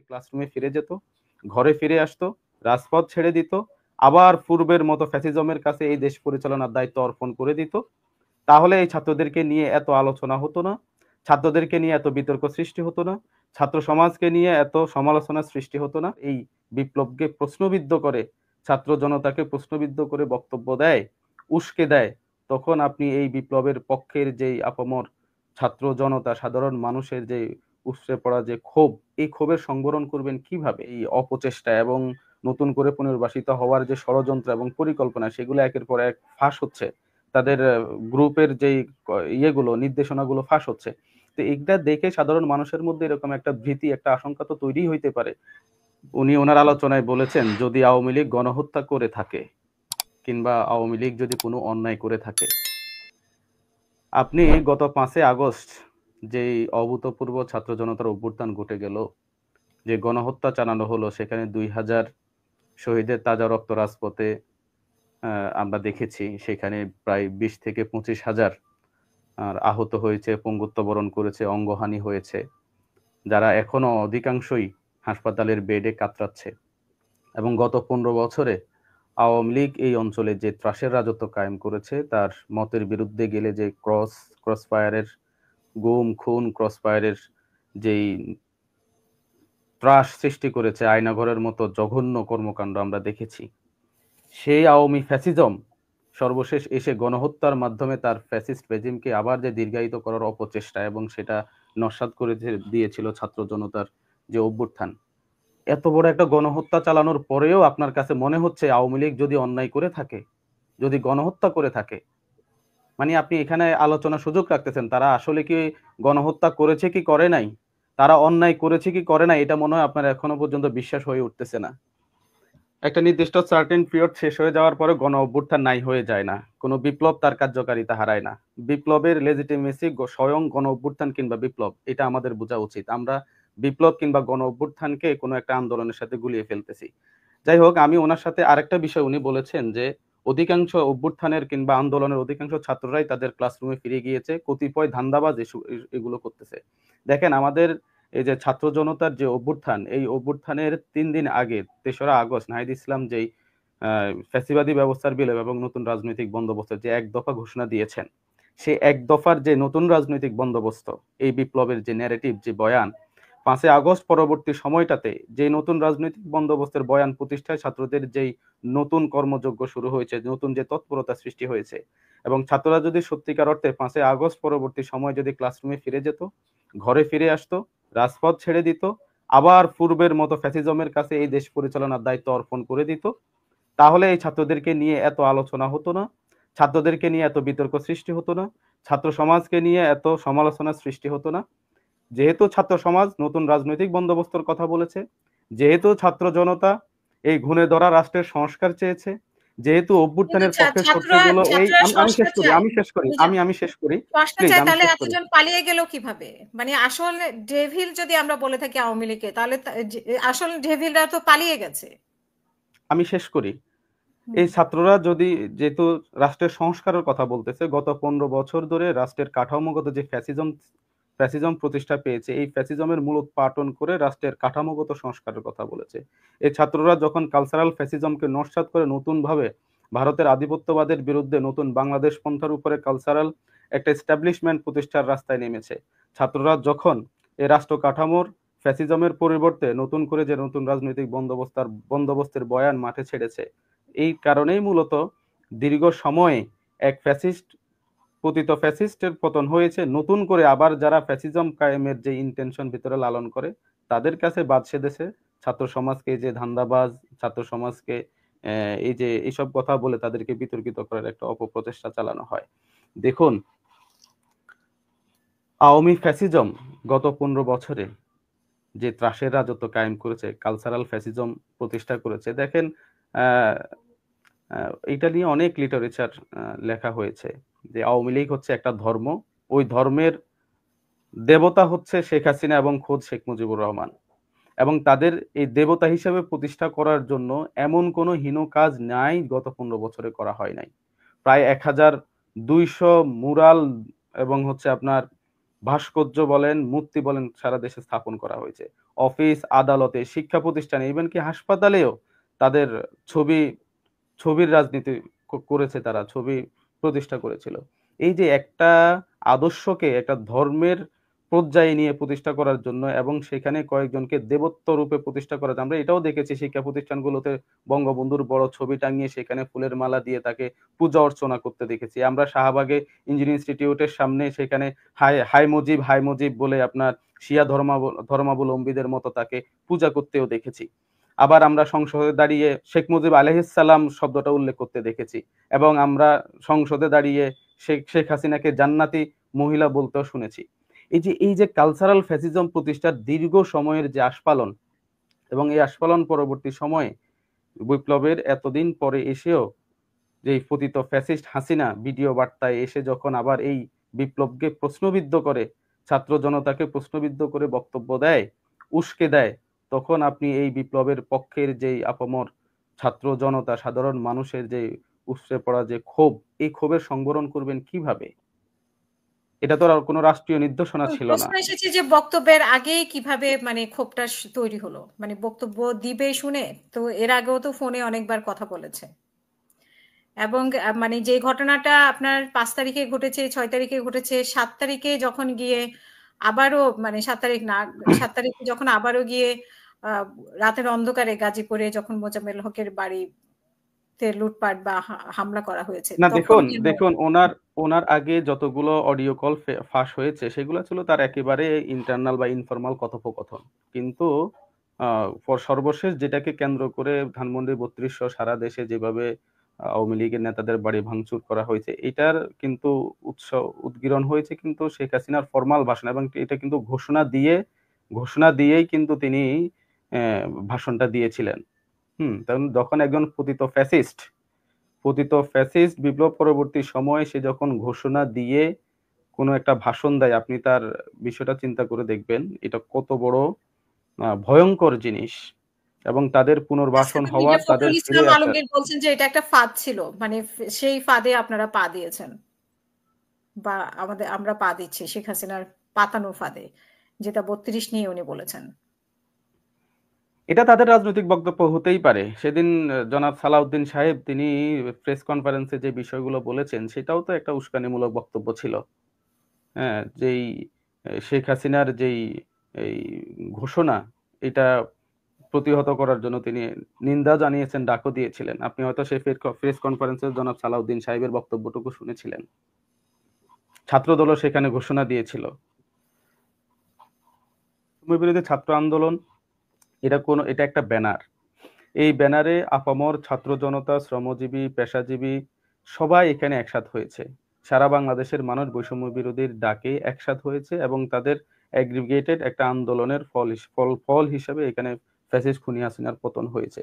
ক্লাসরুমে ফিরে যেত, ঘরে ফিরে আসতো, রাজপথ ছেড়ে দিত, আবার পূর্বের মতো ফ্যাসিজমের কাছে এই দেশ পরিচালনার দায়িত্ব অর্পণ করে দিত, তাহলে এই ছাত্রদেরকে নিয়ে এত আলোচনা হতো না, ছাত্রদেরকে নিয়ে এত বিতর্ক সৃষ্টি হতো না, ছাত্র সমাজকে নিয়ে এত সমালোচনা সৃষ্টি হতো না। এই বিপ্লবকে প্রশ্নবিদ্ধ করে, ছাত্র জনতাকে প্রশ্নবিদ্ধ করে বক্তব্য দেয়, উস্কে দেয়, তখন আপনি এই বিপ্লবের পক্ষের যেই আপামর ছাত্র জনতা, সাধারণ মানুষের যে উপচে পড়া যে ক্ষোভ, এই ক্ষোভের সংবরণ করবেন কিভাবে? এই অপচেষ্টা এবং নতুন করে পুনর্বাসিত হওয়ার যে ষড়যন্ত্র এবং পরিকল্পনা, সেগুলো একের পর এক ফাঁস হচ্ছে, তাদের গ্রুপের যেই ইয়েগুলো, নির্দেশনাগুলো ফাঁস হচ্ছে। তো এইটা দেখে সাধারণ মানুষের মধ্যে এরকম একটা ভীতি, একটা আশঙ্কা তো তৈরি হইতে পারে। উনি ওনার আলোচনায় বলেছেন, যদি আওয়ামী লীগ গণহত্যা করে থাকে কিংবা আওয়ামী লীগ যদি কোনো অন্যায় করে থাকে, আপনি গত 5 আগস্ট যেই অভূতপূর্ব ছাত্র জনতার অভ্যুত্থান ঘটে গেল, যে গণহত্যা চালানো হলো, সেখানে 2000 শহীদের তাজা রক্ত রাজপথে আমরা দেখেছি, সেখানে প্রায় 20 থেকে 25,000 আর আহত হয়েছে, পঙ্গুত্ব বরণ করেছে, অঙ্গহানি হয়েছে, যারা এখনো অধিকাংশই হাসপাতালের বেডে কাতরাচ্ছে। এবং গত 15 বছরে আওয়ামী লীগ এই অঞ্চলে যে ত্রাসের রাজত্ব কায়েম করেছে, তার মতের বিরুদ্ধে গেলে যে ক্রসফায়ারের গুম খুন, ক্রসফায়ারের যেই ত্রাস সৃষ্টি করেছে, আয়নাঘরের মতো জঘন্য কর্মকাণ্ড আমরা দেখেছি। সেই আওয়ামী ফ্যাসিজম সর্বশেষ এসে গণহত্যার মাধ্যমে তার ফ্যাসিস্ট রেজিমকে আবার যে দীর্ঘায়িত করার অপচেষ্টা, এবং সেটা নস্যাৎ করে দিয়েছিল ছাত্র জনতার যে অভ্যুত্থান। এত বড় একটা গণহত্যা চালানোর পরেও আপনার কাছে মনে হচ্ছে আওয়ামী লীগ যদি অন্যায় করে থাকে, যদি গণহত্যা করে থাকে, মানে আপনি এখানে আলোচনার সুযোগ রাখতেছেন তারা আসলে কি গণহত্যা করেছে কি করে নাই, তারা অন্যায় করেছে কি করে নাই, এটা মনে হয় আপনার এখনো পর্যন্ত বিশ্বাস হয়ে উঠতেছে না। একটা নির্দিষ্ট সার্টেন পিরিয়ড শেষ হয়ে যাওয়ার পরে গণ অভ্যুত্থান নাই হয়ে যায় না, কোনো বিপ্লব তার কার্যকারিতা হারায় না। বিপ্লবের লেজিটিমেসি স্বয়ং গণ অভ্যুত্থান কিংবা বিপ্লব, এটা আমাদের বোঝা উচিত। আমরা বিপ্লব কিংবা গণ অভ্যুত্থানকে কোনো একটা আন্দোলনের সাথে গুলিয়ে ফেলতেছি। যাই হোক, আমি ওনার সাথে আরেকটা বিষয় উনি বলেছেন যে অধিকাংশ অভ্যুত্থানের কিংবা আন্দোলনের অধিকাংশ ছাত্ররাই তাদের ক্লাসরুমে ফিরে গিয়েছে, কতিপয় ধান্দাবাজ এগুলো করতেছে। দেখেন, আমাদের এই যে ছাত্র জনতার যে অভ্যুত্থান, এই অভ্যুত্থানের 3 দিন আগে 3রা আগস্ট নাহিদ ইসলাম যেই ফ্যাসিবাদী ব্যবস্থার বিলোপ এবং নতুন রাজনৈতিক বন্দোবস্তের যে এক দফা ঘোষণা দিয়েছেন, সেই এক দফার যে নতুন রাজনৈতিক বন্দোবস্ত, এই বিপ্লবের যে ন্যারেটিভ, যে বয়ান, 5 আগস্ট পরবর্তী সময়টাতে যে নতুন রাজনৈতিক বন্দোবস্তের বয়ান প্রতিষ্ঠায় ছাত্রদের যেই নতুন কর্মযজ্ঞ শুরু হয়েছে, নতুন যে তৎপরতা সৃষ্টি হয়েছে, এবং ছাত্ররা যদি সত্যিকার অর্থে 5 আগস্ট পরবর্তী সময় যদি ক্লাসরুমে ফিরে যেত, ঘরে ফিরে আসতো, রাজপথ ছেড়ে দিত, আবার পূর্বের মতো ফ্যাসিজমের কাছে এই দেশ পরিচালনার দায়িত্ব অর্পণ করে দিত, তাহলে এই ছাত্রদেরকে নিয়ে এত আলোচনা হতো না, ছাত্রদেরকে নিয়ে এত বিতর্ক সৃষ্টি হতো না, ছাত্র সমাজকে নিয়ে এত সমালোচনা সৃষ্টি হতো না। যেহেতু ছাত্র সমাজ নতুন রাজনৈতিক বন্দোবস্তর কথা বলেছে, যেহেতু ছাত্র জনতা এই ঘুণে ধরা রাষ্ট্রের সংস্কার চেয়েছে, যেহেতু কিন্তু অভ্যুত্থানের পক্ষের ছাত্ররা শক্তিগুলো এই ছাত্ররা আমি শেষ সংস্কার করি চায়। আমি শেষ করি বুঝা আমি শেষ করি সংস্কার প্লিজ, চায়, আমি তাহলে শেষ করি। এতজন পালিয়ে গেল কিভাবে? মানে আসলে ডেভিল যদি আমরা বলে থাকি আওয়ামী লীগকে, তাহলে আসল ডেভিলরা তো পালিয়ে গেছে। আমি শেষ করি। হুম। এই ছাত্ররা যদি, যেহেতু রাষ্ট্রের সংস্কারের কথা বলতেছে, গত 15 বছর ধরে রাষ্ট্রের কাঠামোগত যে ফ্যাসিজম প্রতিষ্ঠা পেয়েছে, এই ফ্যাসিজমের মূল উৎপাটন করে রাষ্ট্রের কাঠামোগত সংস্কারের কথা বলেছে। এই ছাত্ররা যখন কালচারাল ফ্যাসিজমকে নস্যাৎ করে নতুন ভাবে ভারতের আধিপত্যবাদের বিরুদ্ধে নতুন বাংলাদেশ পন্থার উপরে কালচারাল একটা এস্টাবলিশমেন্ট প্রতিষ্ঠার রাস্তায় নেমেছে, ছাত্ররা যখন এই রাষ্ট্র কাঠামোর ফ্যাসিজমের পরিবর্তে নতুন করে যে নতুন রাজনৈতিক বন্দোবস্তের বয়ান মাঠে ছেড়েছে, এই কারণেই মূলত দীর্ঘ সময়ে এক পতিত ফ্যাসিস্টের পতন হয়েছে। নতুন করে আবার যারা ফ্যাসিজম কায়েমের যে ইন্টেনশন ভিতরে লালন করে, তাদের কাছে বাদ সেধেছে ছাত্র সমাজকে, যে ধান্দাবাজ ছাত্র সমাজকে এই যে এইসব কথা বলে তাদেরকে বিতর্কিত করার একটা অপপ্রচেষ্টা চালানো হয়। দেখুন, আওয়ামী ফ্যাসিজম গত 15 বছরে যে ত্রাসের রাজত্ব কায়েম করেছে, কালচারাল ফ্যাসিজম প্রতিষ্ঠা করেছে। দেখেন, আহ এটা নিয়ে অনেক লিটারেচার লেখা হয়েছে যে আওয়ামী লীগ হচ্ছে একটা ধর্ম, ওই ধর্মের দেবতা হচ্ছে শেখ হাসিনা এবং খোদ শেখ মুজিবুর রহমান, এবং তাদের এই দেবতা হিসেবে প্রতিষ্ঠা করার জন্য এমন কোনো হীন কাজ নাই গত 15 বছরে করা হয় নাই। প্রায় 1200 মুরাল এবং হচ্ছে আপনার ভাস্কর্য বলেন, মূর্তি বলেন, সারা দেশে স্থাপন করা হয়েছে। অফিস, আদালতে, শিক্ষা প্রতিষ্ঠানে, ইভেন কি হাসপাতালেও তাদের ছবি ছবির রাজনীতি করেছে, তারা ছবি প্রতিষ্ঠা করেছিল। এই যে একটা আদর্শকে একটা ধর্মের পর্যায়ে নিয়ে প্রতিষ্ঠা করার জন্য এবং সেখানে কয়েকজনকে দেবত্ব রূপে প্রতিষ্ঠা করা যায়। আমরা এটাও দেখেছি শিক্ষা প্রতিষ্ঠানগুলোতে বঙ্গবন্ধুর বড় ছবি টাঙিয়ে সেখানে ফুলের মালা দিয়ে তাকে পূজা অর্চনা করতে দেখেছি। আমরা শাহবাগে ইঞ্জিনিয়ারিং ইনস্টিটিউটের সামনে সেখানে hi hi Mujib hi Mujib বলে আপনার শিয়া ধর্মাবলম্বীদের মতো তাকে পূজা করতেও দেখেছি। আবার আমরা সংসদে দাঁড়িয়ে শেখ মুজিব আলাইহিসসালাম শব্দটা উল্লেখ করতে দেখেছি এবং আমরা সংসদে দাঁড়িয়ে শেখ হাসিনাকে জান্নাতি মহিলা বলতেও শুনেছি। এই যে কালচারাল ফ্যাসিজম প্রতিষ্ঠার দীর্ঘ সময়ের যে আস্ফালন এবং এই আস্ফালন পরবর্তী সময়ে বিপ্লবের এতদিন পরে এসেও যে পতিত ফ্যাসিস্ট হাসিনা ভিডিও বার্তায় এসে যখন আবার এই বিপ্লবকে প্রশ্নবিদ্ধ করে, ছাত্র জনতাকে প্রশ্নবিদ্ধ করে বক্তব্য দেয়, উস্কে দেয়, তখন আপনি এই বিপ্লবের পক্ষের যেই আপামর ছাত্র জনতা, সাধারণ মানুষের যে উপচে পড়া যে ক্ষোভ, এই ক্ষোভের সংবরণ করবেন কিভাবে? এটা তো আর কোনো রাষ্ট্রীয় নির্দেশনা ছিল না। প্রশ্ন এসেছে যে বক্তব্যের আগে কিভাবে মানে ক্ষোভটা তৈরি হলো, মানে বক্তব্য দিবে শুনে তো এর আগেও তো ফোনে অনেকবার কথা বলেছে এবং মানে যে ঘটনাটা আপনার 5 তারিখে ঘটেছে, 6 তারিখে ঘটেছে, 7 তারিখে যখন গিয়ে আবারও মানে 7 তারিখ না, 7 তারিখে যখন আবারও গিয়ে আহ, রাতের অন্ধকারে গাজীপুরে যখন মোজাম্মেল হকের বাড়িতে লুটপাট বা হামলা করা হয়েছে না, তখন দেখুন কেন? দেখুন ওনার ওনার আগে যতগুলো অডিও কল ফাঁস হয়েছে সেগুলো ছিল তার একেবারে ইন্টারনাল বা ইনফরমাল কথোপকথন। কিন্তু সর্বশেষ যেটাকে কেন্দ্র করে ধানমন্ডি 32 সারা দেশে যেভাবে আওয়ামী লীগের নেতাদের বাড়ি ভাঙচুর করা হয়েছে, এটার কিন্তু উৎস উদ্গীরণ হয়েছে কিন্তু শেখ হাসিনার ফরমাল ভাষণ, এবং এটা কিন্তু ঘোষণা দিয়েই কিন্তু তিনি ভাষণটা দিয়েছিলেন। তখন যখন একজন পতিত ফ্যাসিস্ট বিপ্লব পরবর্তী সময়ে সে যখন ঘোষণা দিয়ে কোনো একটা ভাষণ দেয়, আপনি তার বিষয়টা চিন্তা করে দেখবেন এটা কত বড় ভয়ঙ্কর জিনিস। এবং তাদের পুনর্বাসন হওয়ার, মির্জা তাদের ফখরুল ফিরে ইসলাম আসার। আলমগীর বলছেন যে এটা একটা ফাঁদ ছিল, মানে সেই ফাঁদে আপনারা পা দিয়েছেন বা আমরা পা দিচ্ছি শেখ হাসিনার পাতানো ফাঁদে, যেটা 32 নিয়ে উনি বলেছেন। এটা তাদের রাজনৈতিক বক্তব্য হতেই পারে। সেদিন জনাব সালাউদ্দিন সাহেব তিনি প্রেস কনফারেন্সে যে বিষয়গুলো বলেছেন সেটাও তো একটা উস্কানিমূলক বক্তব্য ছিল। হ্যাঁ, যেই শেখ হাসিনার যেই এই ঘোষণা, এটা প্রতিহত করার জন্য তিনি নিন্দা জানিয়েছেন, ডাকও দিয়েছিলেন। আপনি হয়তো সেই প্রেস কনফারেন্সে জনাব সালাউদ্দিন সাহেবের বক্তব্যটুকু শুনেছিলেন। ছাত্রদলও সেখানে ঘোষণা দিয়েছিল বিরোধী ছাত্র আন্দোলন, এটা একটা ব্যানার। এই ব্যানারে আপামর ছাত্র জনতা, শ্রমজীবী, পেশাজীবী সবাই এখানে একসাথ হয়েছে। সারা বাংলাদেশের মানুষ বৈষম্য বিরোধীর ডাকে একসাথ হয়েছে এবং তাদের অ্যাগ্রিগেটেড একটা আন্দোলনের ফল হিসেবে এখানে ফ্যাসিস্ট খুনি হাসিনার পতন হয়েছে।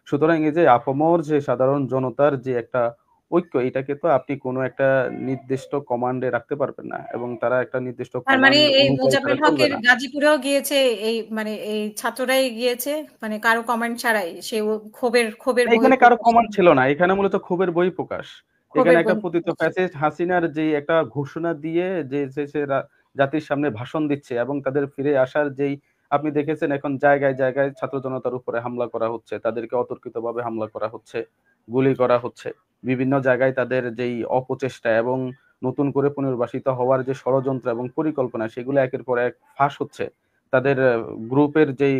সুতরাং এই যে আপামর যে সাধারণ জনতার যে একটা ঐক্য, এটাকে তো আপনি কোনো একটা নির্দিষ্ট কমান্ডে রাখতে পারবেন না এবং তারা একটা নির্দিষ্ট তার মানে কমান্ড এই অনুযায়ী তারা মোজাম্মেল চলবে হকের না। গাজীপুরেও গিয়েছে, এই মানে এই ছাত্ররাই গিয়েছে, মানে কারো কমেন্ট ছাড়াই সে ক্ষোভের ক্ষোভের এখানে কারো বহিঃপ্রকাশ, কমান্ড ছিল না, এখানে মূলত ক্ষোভের বহিঃপ্রকাশ। এখানে ক্ষোভের একটা পতিত বহিঃপ্রকাশ। ফ্যাসিস্ট হাসিনার যে একটা ঘোষণা দিয়ে যে যে সে জাতির সামনে ভাষণ দিচ্ছে এবং তাদের ফিরে আসার যেই, আপনি দেখেছেন এখন জায়গায় জায়গায় ছাত্র জনতার উপরে হামলা করা হচ্ছে, তাদেরকে অতর্কিতভাবে হামলা করা হচ্ছে, গুলি করা হচ্ছে। বিভিন্ন জায়গায় তাদের যেই অপচেষ্টা এবং নতুন করে পুনর্বাসিত হওয়ার যে ষড়যন্ত্র এবং পরিকল্পনা, সেগুলো একের পর এক ফাঁস হচ্ছে। তাদের গ্রুপের যেই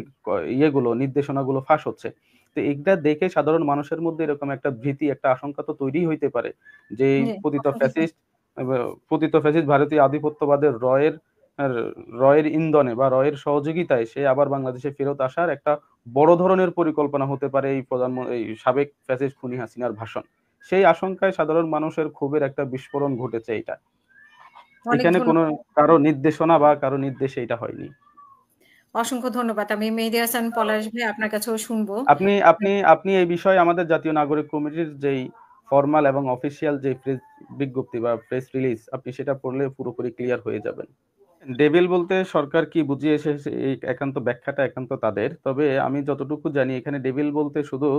ইয়েগুলো, নির্দেশনাগুলো ফাঁস হচ্ছে। তো এটা দেখে সাধারণ মানুষের মধ্যে এরকম একটা ভীতি, একটা আশঙ্কা তো তৈরি হইতে পারে যে এই জি, পতিত আশঙ্কিত। ফ্যাসিস্ট ভারতীয় আধিপত্যবাদের রয়ের ইন্ধনে বা রয়ের সহযোগিতায় সে আবার বাংলাদেশে ফেরত আসার একটা বড় ধরনের পরিকল্পনা হতে পারে এই সাবেক ফ্যাসিস্ট খুনি হাসিনার ভাষণ। সেই আশঙ্কায় সাধারণ মানুষের ক্ষোভের একটা বিস্ফোরণ ঘটেছে। এটা অনেক এখানে কোনো ধন্যবাদ। কারো নির্দেশনা বা কারো নির্দেশে এটা হয়নি। অসংখ্য ধন্যবাদ। আমি মেহেদী হাসান পলাশ ভাই আপনার কাছেও শুনবো। আপনি আপনি আপনি এই বিষয়ে আমাদের জাতীয় নাগরিক কমিটির যেই ফরমাল এবং অফিসিয়াল যে প্রেস বিজ্ঞপ্তি বা প্রেস রিলিজ, আপনি সেটা পড়লে পুরোপুরি ক্লিয়ার হয়ে যাবেন। ডেভিল বলতে সরকার কি বুঝিয়ে এসেছে এই একান্ত ব্যাখ্যাটা একান্ত তাদের। তবে আমি যতটুকু জানি এখানে ডেভিল বলতে শুধু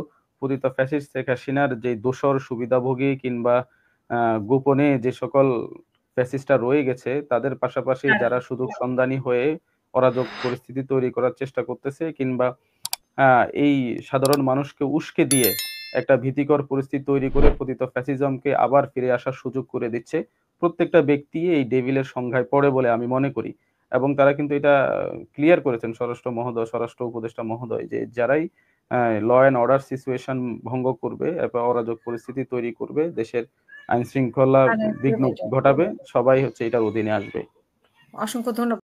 পতিত ফ্যাসিস্ট শেখ হাসিনার যে দোসর সুবিধাভোগী কিংবা গোপনে যে সকল ফ্যাসিস্টরা রয়ে গেছে, তাদের পাশাপাশি হ্যাঁ, যারা সুযোগ সন্ধানী হয়ে অরাজক পরিস্থিতি তৈরি করার চেষ্টা করতেছে, কিংবা এই সাধারণ মানুষকে উস্কে দিয়ে একটা ভীতিকর পরিস্থিতি তৈরি করে পতিত ফ্যাসিজমকে আবার ফিরে আসার সুযোগ করে দিচ্ছে, প্রত্যেকটা ব্যক্তি এই ডেভিলের সংখ্যায় পড়ে বলে আমি মনে করি। এবং তারা কিন্তু এটা ক্লিয়ার করেছেন, স্বরাষ্ট্র উপদেষ্টা মহোদয়, যে যারাই ল অ্যান্ড অর্ডার সিচুয়েশন ভঙ্গ করবে, এরপর অরাজক পরিস্থিতি তৈরি করবে, দেশের আইন শৃঙ্খলা মানে বিঘ্ন ঘটাবে, সবাই হচ্ছে এটার অধীনে আসবে। অসংখ্য ধন্যবাদ।